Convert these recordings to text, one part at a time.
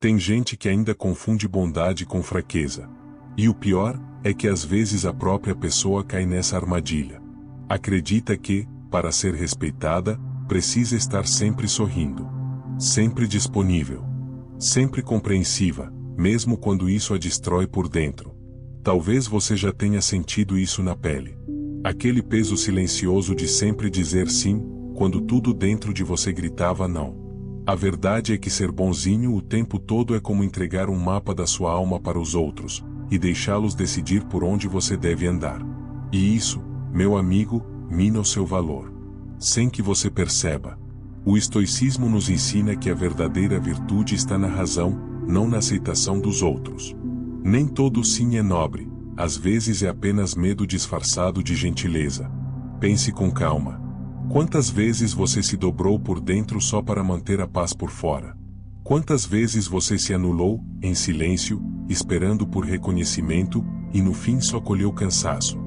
Tem gente que ainda confunde bondade com fraqueza. E o pior é que às vezes a própria pessoa cai nessa armadilha. Acredita que, para ser respeitada, precisa estar sempre sorrindo, sempre disponível, sempre compreensiva, mesmo quando isso a destrói por dentro. Talvez você já tenha sentido isso na pele. Aquele peso silencioso de sempre dizer sim, quando tudo dentro de você gritava não. A verdade é que ser bonzinho o tempo todo é como entregar um mapa da sua alma para os outros, e deixá-los decidir por onde você deve andar. E isso, meu amigo, mina o seu valor, sem que você perceba. O estoicismo nos ensina que a verdadeira virtude está na razão, não na aceitação dos outros. Nem todo sim é nobre, às vezes é apenas medo disfarçado de gentileza. Pense com calma. Quantas vezes você se dobrou por dentro só para manter a paz por fora? Quantas vezes você se anulou, em silêncio, esperando por reconhecimento, e no fim só colheu cansaço?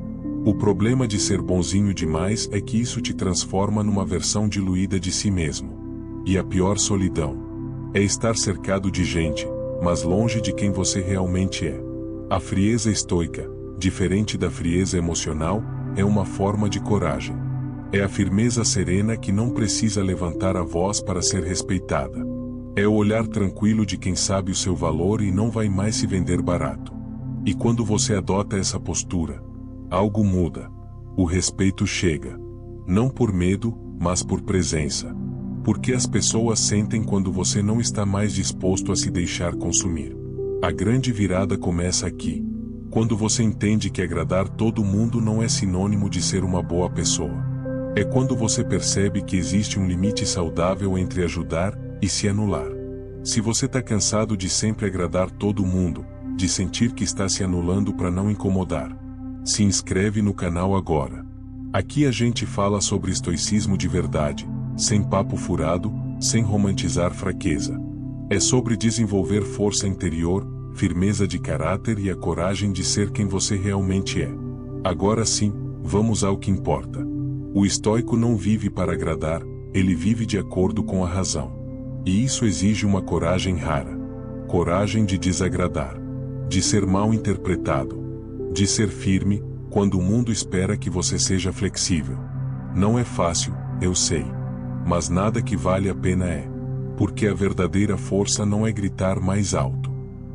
O problema de ser bonzinho demais é que isso te transforma numa versão diluída de si mesmo. E a pior solidão é estar cercado de gente, mas longe de quem você realmente é. A frieza estoica, diferente da frieza emocional, é uma forma de coragem. É a firmeza serena que não precisa levantar a voz para ser respeitada. É o olhar tranquilo de quem sabe o seu valor e não vai mais se vender barato. E quando você adota essa postura, algo muda. O respeito chega. Não por medo, mas por presença. Porque as pessoas sentem quando você não está mais disposto a se deixar consumir. A grande virada começa aqui. Quando você entende que agradar todo mundo não é sinônimo de ser uma boa pessoa. É quando você percebe que existe um limite saudável entre ajudar e se anular. Se você está cansado de sempre agradar todo mundo, de sentir que está se anulando para não incomodar, se inscreve no canal agora. Aqui a gente fala sobre estoicismo de verdade, sem papo furado, sem romantizar fraqueza. É sobre desenvolver força interior, firmeza de caráter e a coragem de ser quem você realmente é. Agora sim, vamos ao que importa. O estoico não vive para agradar, ele vive de acordo com a razão. E isso exige uma coragem rara. Coragem de desagradar. De ser mal interpretado. De ser firme, quando o mundo espera que você seja flexível. Não é fácil, eu sei. Mas nada que vale a pena é. Porque a verdadeira força não é gritar mais alto.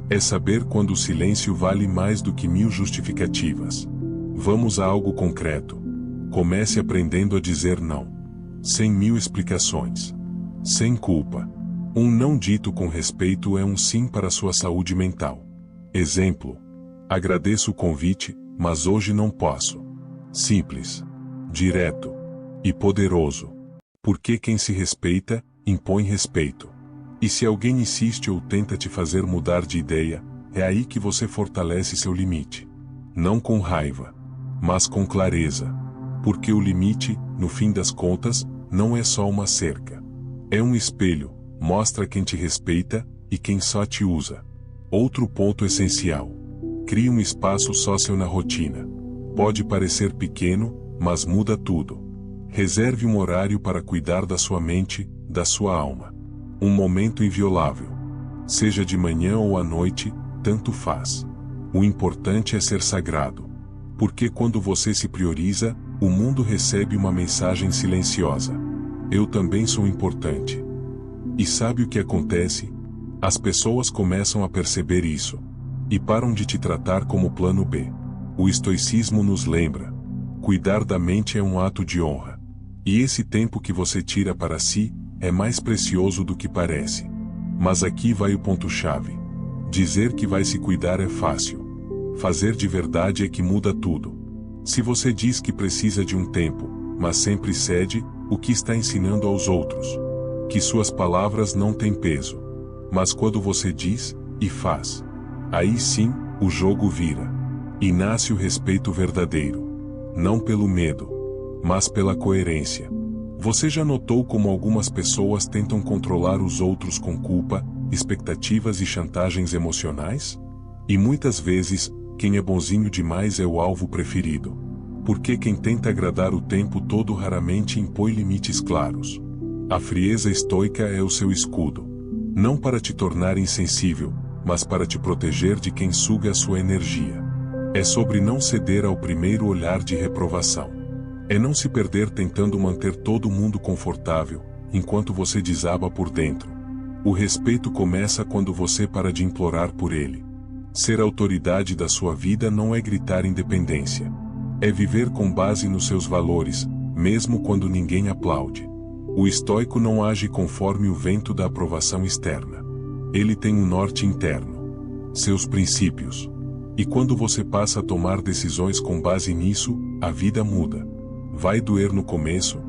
É saber quando o silêncio vale mais do que 1000 justificativas. Vamos a algo concreto. Comece aprendendo a dizer não. Sem 1000 explicações. Sem culpa. Um não dito com respeito é um sim para a sua saúde mental. Exemplo. Agradeço o convite, mas hoje não posso. Simples. Direto. E poderoso. Porque quem se respeita, impõe respeito. E se alguém insiste ou tenta te fazer mudar de ideia, é aí que você fortalece seu limite. Não com raiva, mas com clareza. Porque o limite, no fim das contas, não é só uma cerca. É um espelho, mostra quem te respeita e quem só te usa. Outro ponto essencial. Crie um espaço sócio na rotina. Pode parecer pequeno, mas muda tudo. Reserve um horário para cuidar da sua mente, da sua alma. Um momento inviolável. Seja de manhã ou à noite, tanto faz. O importante é ser sagrado. Porque quando você se prioriza, o mundo recebe uma mensagem silenciosa. Eu também sou importante. E sabe o que acontece? As pessoas começam a perceber isso. E param de te tratar como plano B. O estoicismo nos lembra. Cuidar da mente é um ato de honra. E esse tempo que você tira para si, é mais precioso do que parece. Mas aqui vai o ponto-chave. Dizer que vai se cuidar é fácil. Fazer de verdade é que muda tudo. Se você diz que precisa de um tempo, mas sempre cede, o que está ensinando aos outros? Que suas palavras não têm peso. Mas quando você diz, e faz, aí sim, o jogo vira. E nasce o respeito verdadeiro. Não pelo medo, mas pela coerência. Você já notou como algumas pessoas tentam controlar os outros com culpa, expectativas e chantagens emocionais? E muitas vezes, quem é bonzinho demais é o alvo preferido. Porque quem tenta agradar o tempo todo raramente impõe limites claros. A frieza estoica é o seu escudo. Não para te tornar insensível, mas para te proteger de quem suga a sua energia. É sobre não ceder ao primeiro olhar de reprovação. É não se perder tentando manter todo mundo confortável, enquanto você desaba por dentro. O respeito começa quando você para de implorar por ele. Ser autoridade da sua vida não é gritar independência. É viver com base nos seus valores, mesmo quando ninguém aplaude. O estoico não age conforme o vento da aprovação externa. Ele tem um norte interno. Seus princípios. E quando você passa a tomar decisões com base nisso, a vida muda. Vai doer no começo?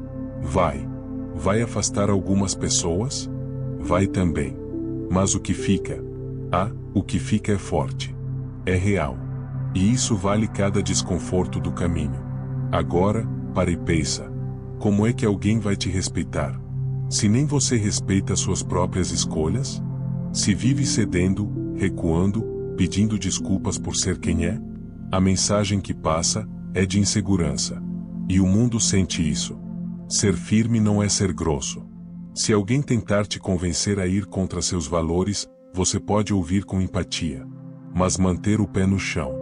Vai. Vai afastar algumas pessoas? Vai também. Mas o que fica? O que fica é forte. É real. E isso vale cada desconforto do caminho. Agora, para e pensa. Como é que alguém vai te respeitar? Se nem você respeita suas próprias escolhas? Se vive cedendo, recuando, pedindo desculpas por ser quem é? A mensagem que passa é de insegurança. E o mundo sente isso. Ser firme não é ser grosso. Se alguém tentar te convencer a ir contra seus valores, você pode ouvir com empatia. Mas manter o pé no chão.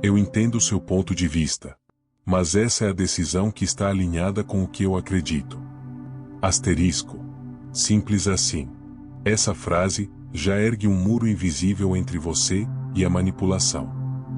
Eu entendo seu ponto de vista. Mas essa é a decisão que está alinhada com o que eu acredito. Asterisco. Simples assim. Essa frase já ergue um muro invisível entre você e a manipulação.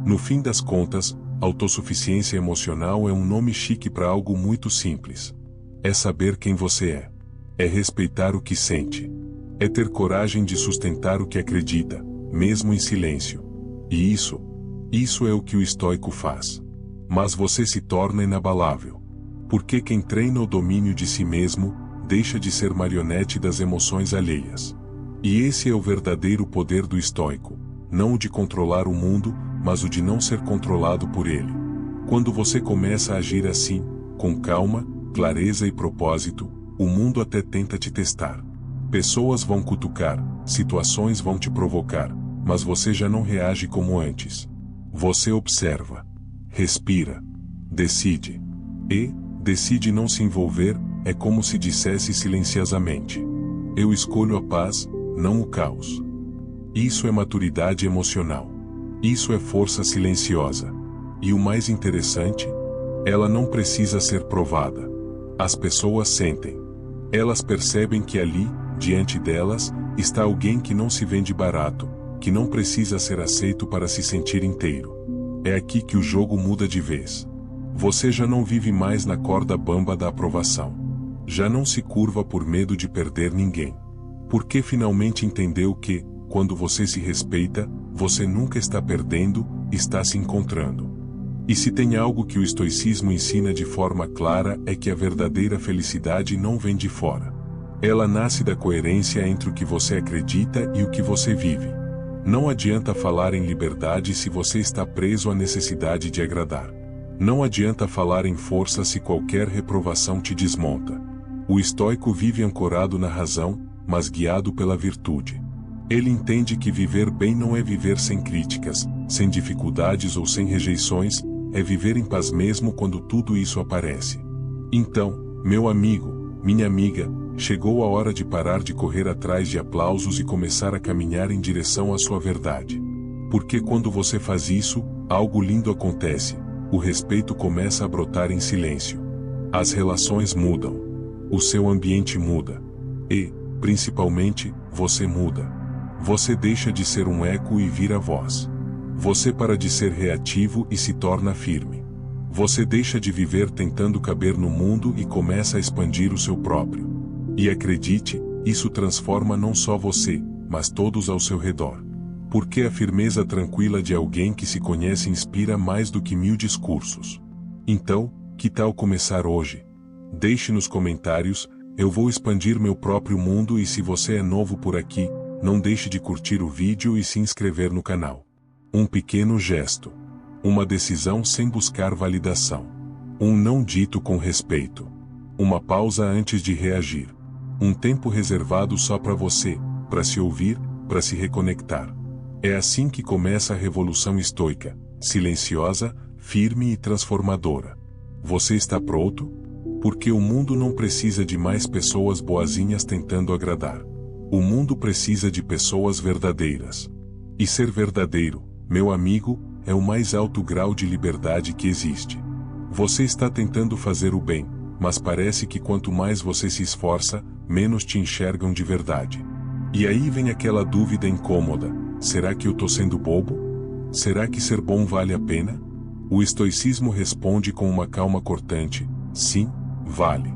No fim das contas, autossuficiência emocional é um nome chique para algo muito simples. É saber quem você é. É respeitar o que sente. É ter coragem de sustentar o que acredita, mesmo em silêncio. E isso é o que o estoico faz. Mas você se torna inabalável. Porque quem treina o domínio de si mesmo, deixa de ser marionete das emoções alheias. E esse é o verdadeiro poder do estoico. Não o de controlar o mundo, mas o de não ser controlado por ele. Quando você começa a agir assim, com calma, clareza e propósito, o mundo até tenta te testar. Pessoas vão cutucar, situações vão te provocar, mas você já não reage como antes. Você observa, respira, decide. E, decide não se envolver, é como se dissesse silenciosamente: eu escolho a paz, não o caos. Isso é maturidade emocional. Isso é força silenciosa. E o mais interessante? Ela não precisa ser provada. As pessoas sentem. Elas percebem que ali, diante delas, está alguém que não se vende barato, que não precisa ser aceito para se sentir inteiro. É aqui que o jogo muda de vez. Você já não vive mais na corda bamba da aprovação. Já não se curva por medo de perder ninguém. Porque finalmente entendeu que, quando você se respeita, você nunca está perdendo, está se encontrando. E se tem algo que o estoicismo ensina de forma clara é que a verdadeira felicidade não vem de fora. Ela nasce da coerência entre o que você acredita e o que você vive. Não adianta falar em liberdade se você está preso à necessidade de agradar. Não adianta falar em força se qualquer reprovação te desmonta. O estoico vive ancorado na razão, mas guiado pela virtude. Ele entende que viver bem não é viver sem críticas, sem dificuldades ou sem rejeições, é viver em paz mesmo quando tudo isso aparece. Então, meu amigo, minha amiga, chegou a hora de parar de correr atrás de aplausos e começar a caminhar em direção à sua verdade. Porque quando você faz isso, algo lindo acontece, o respeito começa a brotar em silêncio. As relações mudam. O seu ambiente muda. E, principalmente, você muda. Você deixa de ser um eco e vira voz. Você para de ser reativo e se torna firme. Você deixa de viver tentando caber no mundo e começa a expandir o seu próprio. E acredite, isso transforma não só você, mas todos ao seu redor. Porque a firmeza tranquila de alguém que se conhece inspira mais do que 1000 discursos. Então, que tal começar hoje? Deixe nos comentários, eu vou expandir meu próprio mundo e se você é novo por aqui, não deixe de curtir o vídeo e se inscrever no canal. Um pequeno gesto. Uma decisão sem buscar validação. Um não dito com respeito. Uma pausa antes de reagir. Um tempo reservado só para você, para se ouvir, para se reconectar. É assim que começa a revolução estoica, silenciosa, firme e transformadora. Você está pronto? Porque o mundo não precisa de mais pessoas boazinhas tentando agradar. O mundo precisa de pessoas verdadeiras. E ser verdadeiro, meu amigo, é o mais alto grau de liberdade que existe. Você está tentando fazer o bem, mas parece que quanto mais você se esforça, menos te enxergam de verdade. E aí vem aquela dúvida incômoda: será que eu tô sendo bobo? Será que ser bom vale a pena? O estoicismo responde com uma calma cortante: sim, vale.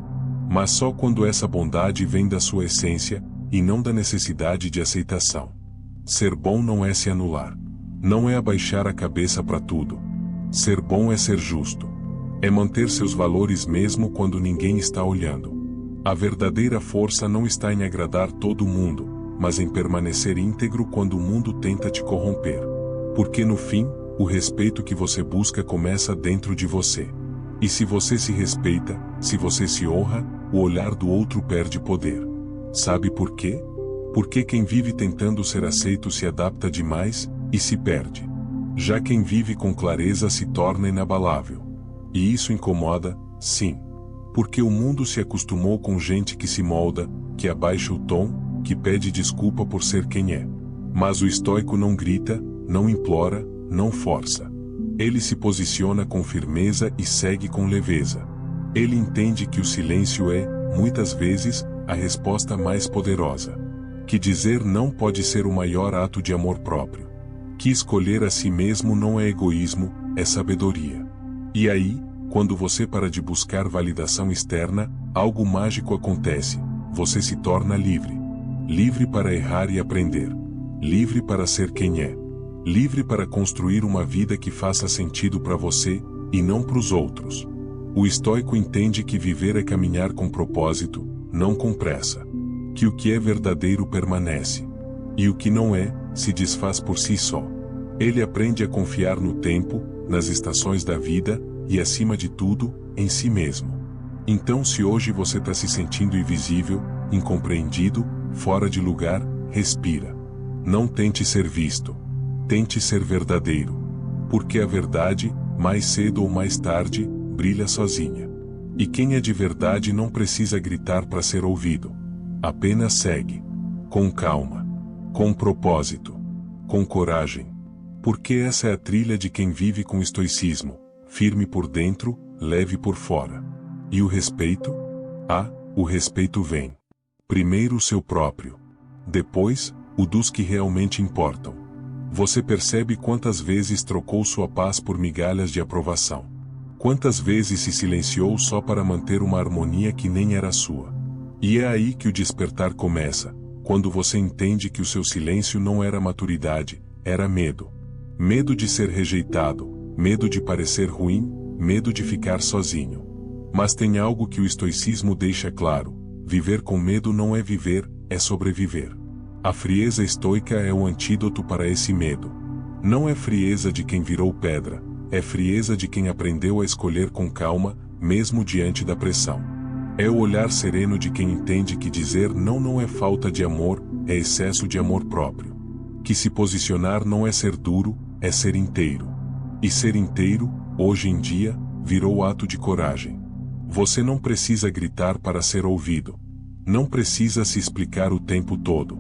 Mas só quando essa bondade vem da sua essência, e não da necessidade de aceitação. Ser bom não é se anular. Não é abaixar a cabeça para tudo. Ser bom é ser justo. É manter seus valores mesmo quando ninguém está olhando. A verdadeira força não está em agradar todo mundo, mas em permanecer íntegro quando o mundo tenta te corromper. Porque no fim, o respeito que você busca começa dentro de você. E se você se respeita, se você se honra, o olhar do outro perde poder. Sabe por quê? Porque quem vive tentando ser aceito se adapta demais e se perde. Já quem vive com clareza se torna inabalável. E isso incomoda, sim. Porque o mundo se acostumou com gente que se molda, que abaixa o tom, que pede desculpa por ser quem é. Mas o estoico não grita, não implora, não força. Ele se posiciona com firmeza e segue com leveza. Ele entende que o silêncio é, muitas vezes, a resposta mais poderosa. Que dizer não pode ser o maior ato de amor próprio. Que escolher a si mesmo não é egoísmo, é sabedoria. E aí, quando você para de buscar validação externa, algo mágico acontece: você se torna livre. Livre para errar e aprender. Livre para ser quem é. Livre para construir uma vida que faça sentido para você, e não para os outros. O estoico entende que viver é caminhar com propósito, não com pressa. Que o que é verdadeiro permanece. E o que não é, se desfaz por si só. Ele aprende a confiar no tempo, nas estações da vida, e acima de tudo, em si mesmo. Então, se hoje você está se sentindo invisível, incompreendido, fora de lugar, respira. Não tente ser visto. Tente ser verdadeiro. Porque a verdade, mais cedo ou mais tarde, brilha sozinha. E quem é de verdade não precisa gritar para ser ouvido. Apenas segue. Com calma. Com propósito. Com coragem. Porque essa é a trilha de quem vive com estoicismo, firme por dentro, leve por fora. E o respeito? O respeito vem. Primeiro o seu próprio. Depois, o dos que realmente importam. Você percebe quantas vezes trocou sua paz por migalhas de aprovação? Quantas vezes se silenciou só para manter uma harmonia que nem era sua? E é aí que o despertar começa, quando você entende que o seu silêncio não era maturidade, era medo. Medo de ser rejeitado, medo de parecer ruim, medo de ficar sozinho. Mas tem algo que o estoicismo deixa claro: viver com medo não é viver, é sobreviver. A frieza estoica é o antídoto para esse medo. Não é frieza de quem virou pedra, é frieza de quem aprendeu a escolher com calma, mesmo diante da pressão. É o olhar sereno de quem entende que dizer não é falta de amor, é excesso de amor próprio. Que se posicionar não é ser duro, é ser inteiro. E ser inteiro, hoje em dia, virou ato de coragem. Você não precisa gritar para ser ouvido. Não precisa se explicar o tempo todo.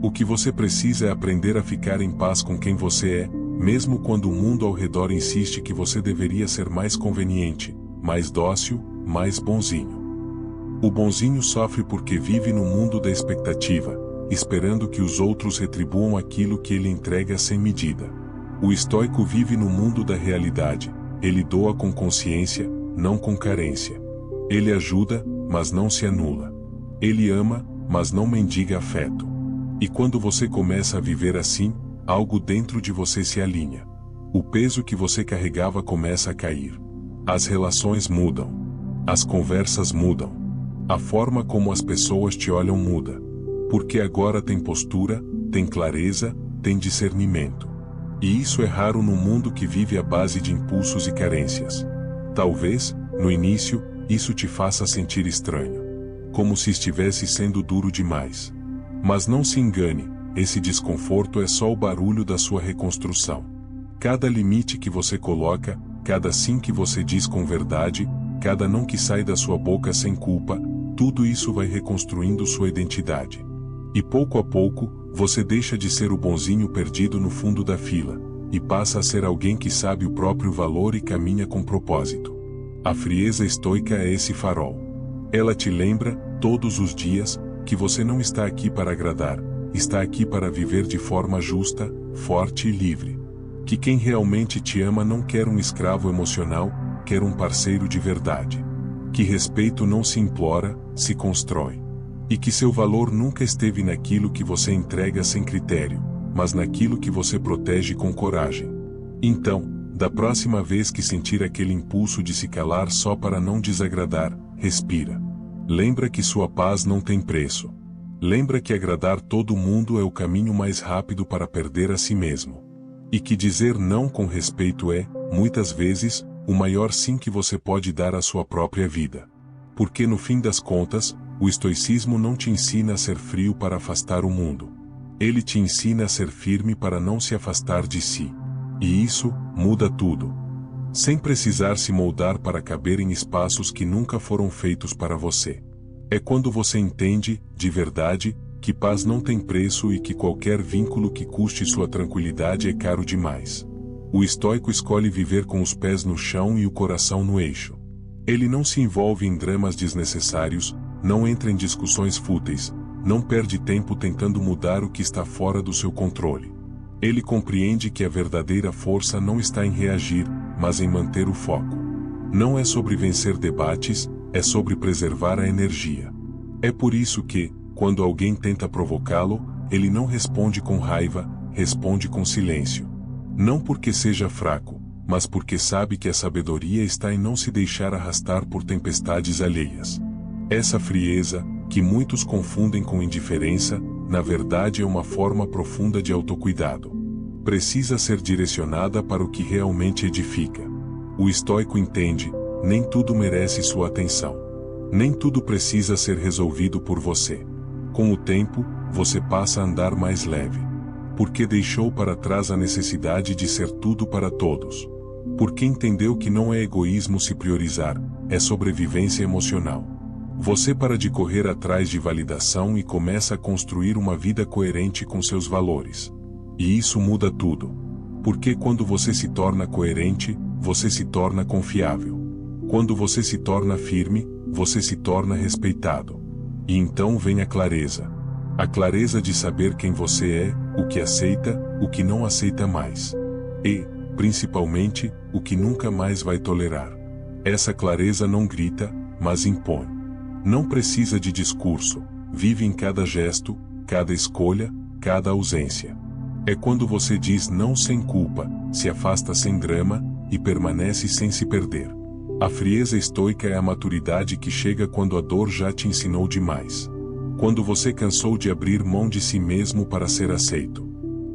O que você precisa é aprender a ficar em paz com quem você é, mesmo quando o mundo ao redor insiste que você deveria ser mais conveniente, mais dócil, mais bonzinho. O bonzinho sofre porque vive no mundo da expectativa, esperando que os outros retribuam aquilo que ele entrega sem medida. O estoico vive no mundo da realidade, ele doa com consciência, não com carência. Ele ajuda, mas não se anula. Ele ama, mas não mendiga afeto. E quando você começa a viver assim, algo dentro de você se alinha. O peso que você carregava começa a cair. As relações mudam. As conversas mudam. A forma como as pessoas te olham muda. Porque agora tem postura, tem clareza, tem discernimento. E isso é raro num mundo que vive à base de impulsos e carências. Talvez, no início, isso te faça sentir estranho. Como se estivesse sendo duro demais. Mas não se engane, esse desconforto é só o barulho da sua reconstrução. Cada limite que você coloca, cada sim que você diz com verdade, cada não que sai da sua boca sem culpa, tudo isso vai reconstruindo sua identidade. E pouco a pouco, você deixa de ser o bonzinho perdido no fundo da fila, e passa a ser alguém que sabe o próprio valor e caminha com propósito. A frieza estoica é esse farol. Ela te lembra, todos os dias, que você não está aqui para agradar, está aqui para viver de forma justa, forte e livre. Que quem realmente te ama não quer um escravo emocional, quer um parceiro de verdade. Que respeito não se implora, se constrói. E que seu valor nunca esteve naquilo que você entrega sem critério, mas naquilo que você protege com coragem. Então, da próxima vez que sentir aquele impulso de se calar só para não desagradar, respira. Lembra que sua paz não tem preço. Lembra que agradar todo mundo é o caminho mais rápido para perder a si mesmo. E que dizer não com respeito é, muitas vezes, o maior sim que você pode dar à sua própria vida. Porque no fim das contas, o estoicismo não te ensina a ser frio para afastar o mundo. Ele te ensina a ser firme para não se afastar de si. E isso muda tudo. Sem precisar se moldar para caber em espaços que nunca foram feitos para você. É quando você entende, de verdade, que paz não tem preço e que qualquer vínculo que custe sua tranquilidade é caro demais. O estoico escolhe viver com os pés no chão e o coração no eixo. Ele não se envolve em dramas desnecessários, não entra em discussões fúteis, não perde tempo tentando mudar o que está fora do seu controle. Ele compreende que a verdadeira força não está em reagir, mas em manter o foco. Não é sobre vencer debates, é sobre preservar a energia. É por isso que, quando alguém tenta provocá-lo, ele não responde com raiva, responde com silêncio. Não porque seja fraco, mas porque sabe que a sabedoria está em não se deixar arrastar por tempestades alheias. Essa frieza, que muitos confundem com indiferença, na verdade é uma forma profunda de autocuidado. Precisa ser direcionada para o que realmente edifica. O estoico entende, nem tudo merece sua atenção. Nem tudo precisa ser resolvido por você. Com o tempo, você passa a andar mais leve. Porque deixou para trás a necessidade de ser tudo para todos. Porque entendeu que não é egoísmo se priorizar, é sobrevivência emocional. Você para de correr atrás de validação e começa a construir uma vida coerente com seus valores. E isso muda tudo. Porque quando você se torna coerente, você se torna confiável. Quando você se torna firme, você se torna respeitado. E então vem a clareza. A clareza de saber quem você é, o que aceita, o que não aceita mais. E, principalmente, o que nunca mais vai tolerar. Essa clareza não grita, mas impõe. Não precisa de discurso, vive em cada gesto, cada escolha, cada ausência. É quando você diz não sem culpa, se afasta sem drama, e permanece sem se perder. A frieza estoica é a maturidade que chega quando a dor já te ensinou demais. Quando você cansou de abrir mão de si mesmo para ser aceito.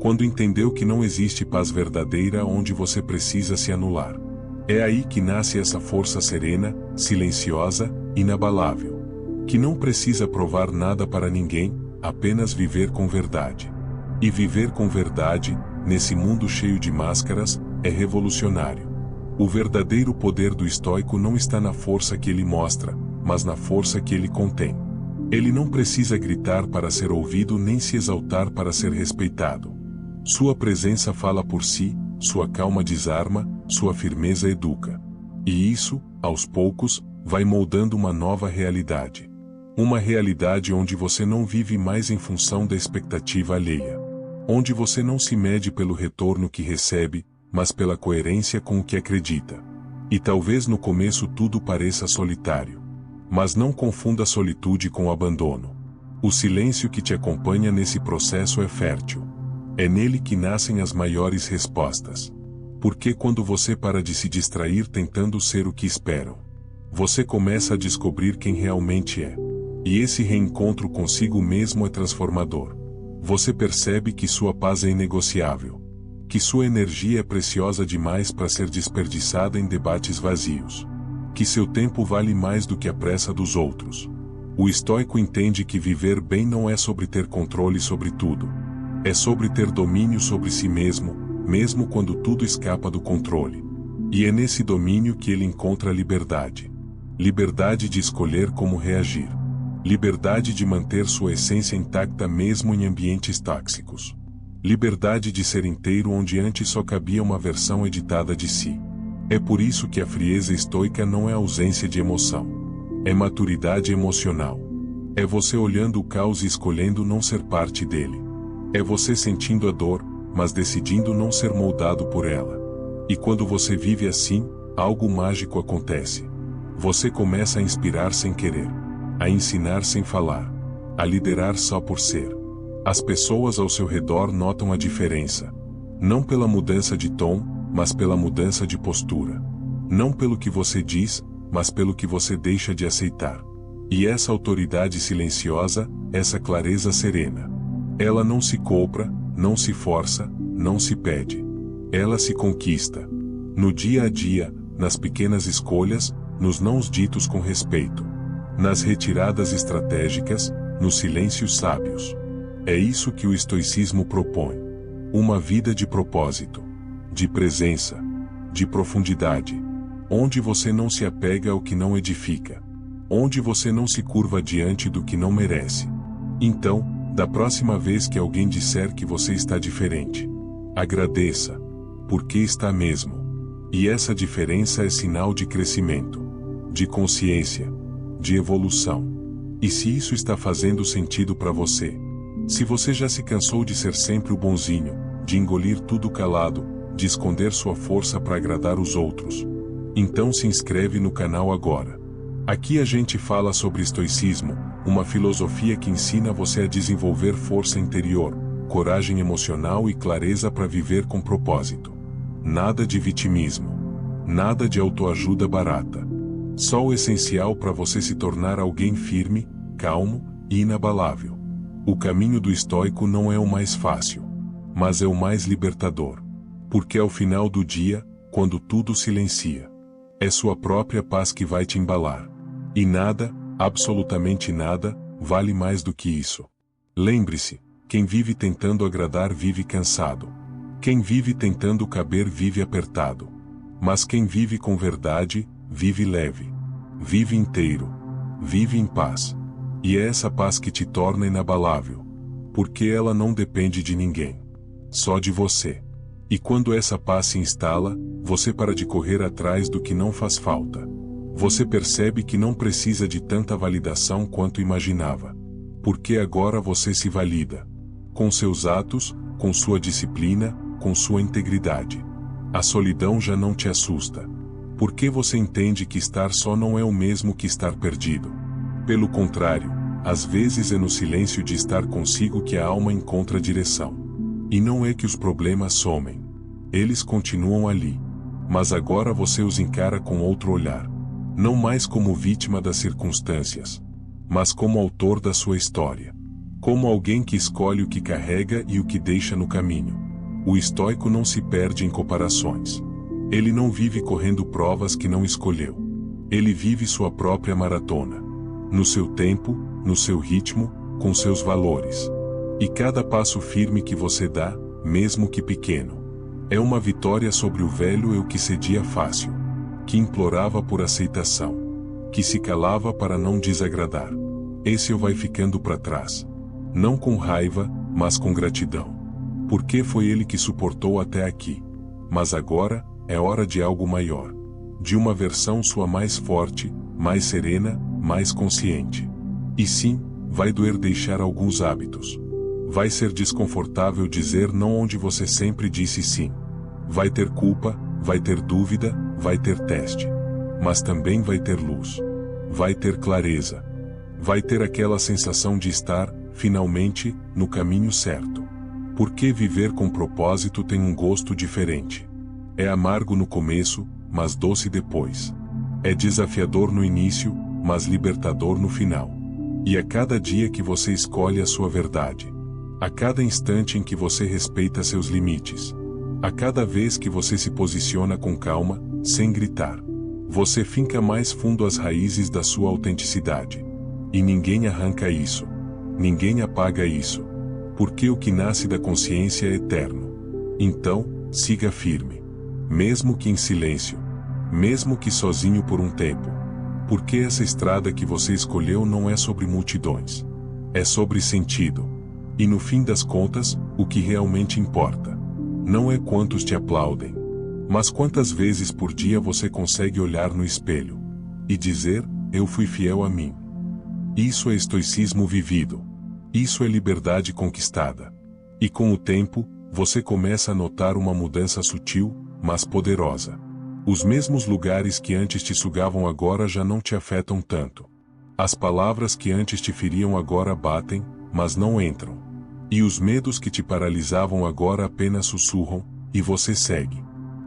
Quando entendeu que não existe paz verdadeira onde você precisa se anular. É aí que nasce essa força serena, silenciosa, inabalável. Que não precisa provar nada para ninguém, apenas viver com verdade. E viver com verdade, nesse mundo cheio de máscaras, é revolucionário. O verdadeiro poder do estoico não está na força que ele mostra, mas na força que ele contém. Ele não precisa gritar para ser ouvido nem se exaltar para ser respeitado. Sua presença fala por si, sua calma desarma, sua firmeza educa. E isso, aos poucos, vai moldando uma nova realidade. Uma realidade onde você não vive mais em função da expectativa alheia. Onde você não se mede pelo retorno que recebe, mas pela coerência com o que acredita. E talvez no começo tudo pareça solitário. Mas não confunda solitude com abandono. O silêncio que te acompanha nesse processo é fértil. É nele que nascem as maiores respostas. Porque quando você para de se distrair tentando ser o que esperam, você começa a descobrir quem realmente é. E esse reencontro consigo mesmo é transformador. Você percebe que sua paz é inegociável. Que sua energia é preciosa demais para ser desperdiçada em debates vazios. Que seu tempo vale mais do que a pressa dos outros. O estoico entende que viver bem não é sobre ter controle sobre tudo. É sobre ter domínio sobre si mesmo, mesmo quando tudo escapa do controle. E é nesse domínio que ele encontra a liberdade. Liberdade de escolher como reagir. Liberdade de manter sua essência intacta mesmo em ambientes tóxicos. Liberdade de ser inteiro onde antes só cabia uma versão editada de si. É por isso que a frieza estoica não é ausência de emoção. É maturidade emocional. É você olhando o caos e escolhendo não ser parte dele. É você sentindo a dor, mas decidindo não ser moldado por ela. E quando você vive assim, algo mágico acontece. Você começa a inspirar sem querer, a ensinar sem falar, a liderar só por ser. As pessoas ao seu redor notam a diferença. Não pela mudança de tom, mas pela mudança de postura. Não pelo que você diz, mas pelo que você deixa de aceitar. E essa autoridade silenciosa, essa clareza serena. Ela não se compra, não se força, não se pede. Ela se conquista. No dia a dia, nas pequenas escolhas, nos nãos ditos com respeito. Nas retiradas estratégicas, nos silêncios sábios. É isso que o estoicismo propõe. Uma vida de propósito, de presença, de profundidade, onde você não se apega ao que não edifica, onde você não se curva diante do que não merece. Então, da próxima vez que alguém disser que você está diferente, agradeça, porque está mesmo. E essa diferença é sinal de crescimento, de consciência, de evolução. E se isso está fazendo sentido para você? Se você já se cansou de ser sempre o bonzinho, de engolir tudo calado, de esconder sua força para agradar os outros, então se inscreve no canal agora. Aqui a gente fala sobre estoicismo, uma filosofia que ensina você a desenvolver força interior, coragem emocional e clareza para viver com propósito. Nada de vitimismo. Nada de autoajuda barata. Só o essencial para você se tornar alguém firme, calmo e inabalável. O caminho do estoico não é o mais fácil, mas é o mais libertador. Porque ao final do dia, quando tudo silencia, é sua própria paz que vai te embalar. E nada, absolutamente nada, vale mais do que isso. Lembre-se, quem vive tentando agradar vive cansado. Quem vive tentando caber vive apertado. Mas quem vive com verdade, vive leve. Vive inteiro. Vive em paz. E é essa paz que te torna inabalável. Porque ela não depende de ninguém. Só de você. E quando essa paz se instala, você para de correr atrás do que não faz falta. Você percebe que não precisa de tanta validação quanto imaginava. Porque agora você se valida. Com seus atos, com sua disciplina, com sua integridade. A solidão já não te assusta. Porque você entende que estar só não é o mesmo que estar perdido. Pelo contrário, às vezes é no silêncio de estar consigo que a alma encontra direção. E não é que os problemas somem. Eles continuam ali. Mas agora você os encara com outro olhar. Não mais como vítima das circunstâncias, mas como autor da sua história. Como alguém que escolhe o que carrega e o que deixa no caminho. O estoico não se perde em comparações. Ele não vive correndo provas que não escolheu. Ele vive sua própria maratona. No seu tempo, no seu ritmo, com seus valores. E cada passo firme que você dá, mesmo que pequeno, é uma vitória sobre o velho eu que cedia fácil, que implorava por aceitação, que se calava para não desagradar. Esse eu vai ficando para trás. Não com raiva, mas com gratidão. Porque foi ele que suportou até aqui. Mas agora, é hora de algo maior. De uma versão sua mais forte, mais serena, mais consciente. E sim, vai doer deixar alguns hábitos. Vai ser desconfortável dizer não onde você sempre disse sim. Vai ter culpa, vai ter dúvida, vai ter teste. Mas também vai ter luz. Vai ter clareza. Vai ter aquela sensação de estar, finalmente, no caminho certo. Porque viver com propósito tem um gosto diferente. É amargo no começo, mas doce depois. É desafiador no início, mas libertador no final. E a cada dia que você escolhe a sua verdade. A cada instante em que você respeita seus limites. A cada vez que você se posiciona com calma, sem gritar. Você finca mais fundo as raízes da sua autenticidade. E ninguém arranca isso. Ninguém apaga isso. Porque o que nasce da consciência é eterno. Então, siga firme. Mesmo que em silêncio. Mesmo que sozinho por um tempo. Porque essa estrada que você escolheu não é sobre multidões. É sobre sentido. E no fim das contas, o que realmente importa não é quantos te aplaudem, mas quantas vezes por dia você consegue olhar no espelho e dizer: eu fui fiel a mim. Isso é estoicismo vivido. Isso é liberdade conquistada. E com o tempo, você começa a notar uma mudança sutil, mas poderosa. Os mesmos lugares que antes te sugavam agora já não te afetam tanto. As palavras que antes te feriam agora batem, mas não entram. E os medos que te paralisavam agora apenas sussurram, e você segue.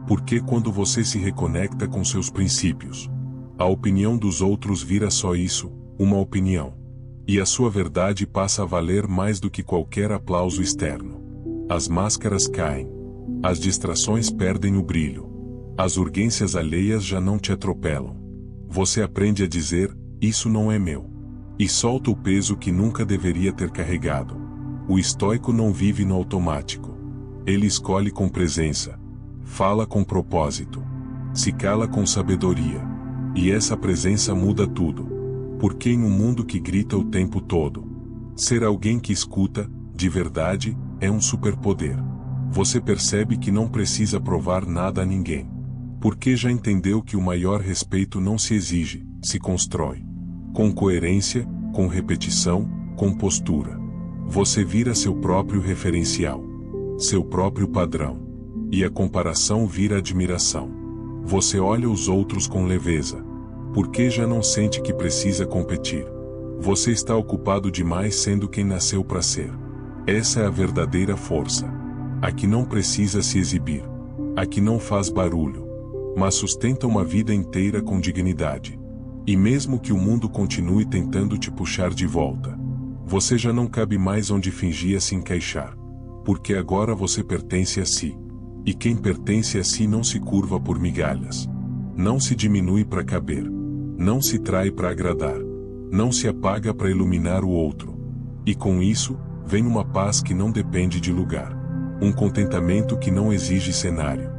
Porque quando você se reconecta com seus princípios, a opinião dos outros vira só isso, uma opinião. E a sua verdade passa a valer mais do que qualquer aplauso externo. As máscaras caem. As distrações perdem o brilho. As urgências alheias já não te atropelam. Você aprende a dizer: isso não é meu. E solta o peso que nunca deveria ter carregado. O estoico não vive no automático. Ele escolhe com presença. Fala com propósito. Se cala com sabedoria. E essa presença muda tudo. Porque em um mundo que grita o tempo todo, ser alguém que escuta, de verdade, é um superpoder. Você percebe que não precisa provar nada a ninguém. Porque já entendeu que o maior respeito não se exige, se constrói. Com coerência, com repetição, com postura. Você vira seu próprio referencial. Seu próprio padrão. E a comparação vira admiração. Você olha os outros com leveza. Porque já não sente que precisa competir. Você está ocupado demais sendo quem nasceu para ser. Essa é a verdadeira força. A que não precisa se exibir. A que não faz barulho. Mas sustenta uma vida inteira com dignidade. E mesmo que o mundo continue tentando te puxar de volta, você já não cabe mais onde fingia se encaixar. Porque agora você pertence a si. E quem pertence a si não se curva por migalhas. Não se diminui para caber. Não se trai para agradar. Não se apaga para iluminar o outro. E com isso, vem uma paz que não depende de lugar. Um contentamento que não exige cenário.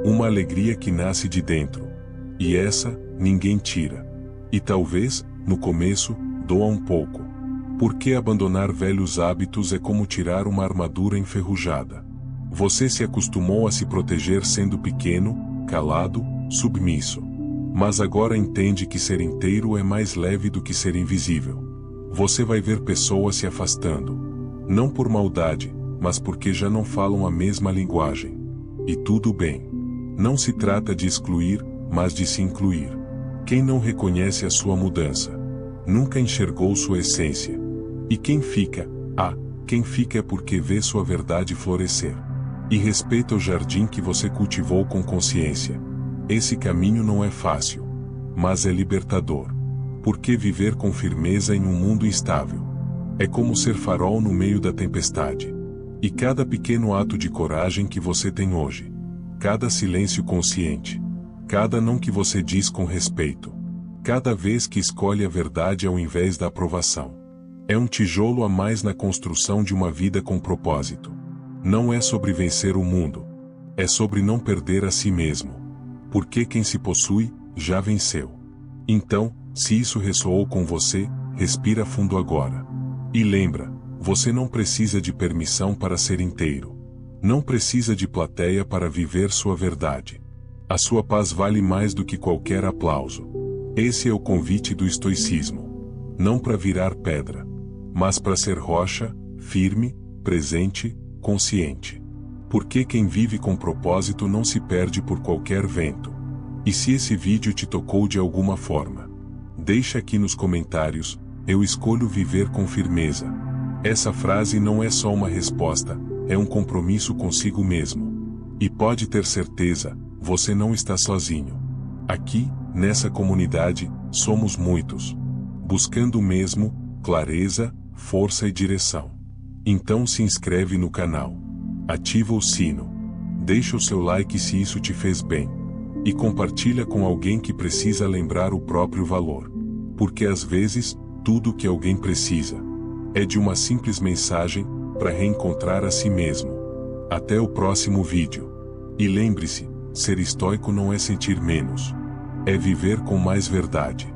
Uma alegria que nasce de dentro. E essa, ninguém tira. E talvez, no começo, doa um pouco. Porque abandonar velhos hábitos é como tirar uma armadura enferrujada. Você se acostumou a se proteger sendo pequeno, calado, submisso. Mas agora entende que ser inteiro é mais leve do que ser invisível. Você vai ver pessoas se afastando. Não por maldade, mas porque já não falam a mesma linguagem. E tudo bem. Não se trata de excluir, mas de se incluir. Quem não reconhece a sua mudança, nunca enxergou sua essência. E quem fica é porque vê sua verdade florescer. E respeita o jardim que você cultivou com consciência. Esse caminho não é fácil, mas é libertador. Porque viver com firmeza em um mundo instável é como ser farol no meio da tempestade. E cada pequeno ato de coragem que você tem hoje, cada silêncio consciente, cada não que você diz com respeito, cada vez que escolhe a verdade ao invés da aprovação, é um tijolo a mais na construção de uma vida com propósito. Não é sobre vencer o mundo, é sobre não perder a si mesmo. Porque quem se possui, já venceu. Então, se isso ressoou com você, respira fundo agora. E lembra, você não precisa de permissão para ser inteiro. Não precisa de plateia para viver sua verdade. A sua paz vale mais do que qualquer aplauso. Esse é o convite do estoicismo. Não para virar pedra, mas para ser rocha, firme, presente, consciente. Porque quem vive com propósito não se perde por qualquer vento. E se esse vídeo te tocou de alguma forma, deixa aqui nos comentários: eu escolho viver com firmeza. Essa frase não é só uma resposta, é um compromisso consigo mesmo. E pode ter certeza, você não está sozinho. Aqui, nessa comunidade, somos muitos. Buscando o mesmo, clareza, força e direção. Então se inscreve no canal. Ativa o sino. Deixa o seu like se isso te fez bem. E compartilha com alguém que precisa lembrar o próprio valor. Porque às vezes, tudo o que alguém precisa é de uma simples mensagem para reencontrar a si mesmo. Até o próximo vídeo. E lembre-se, ser estoico não é sentir menos. É viver com mais verdade.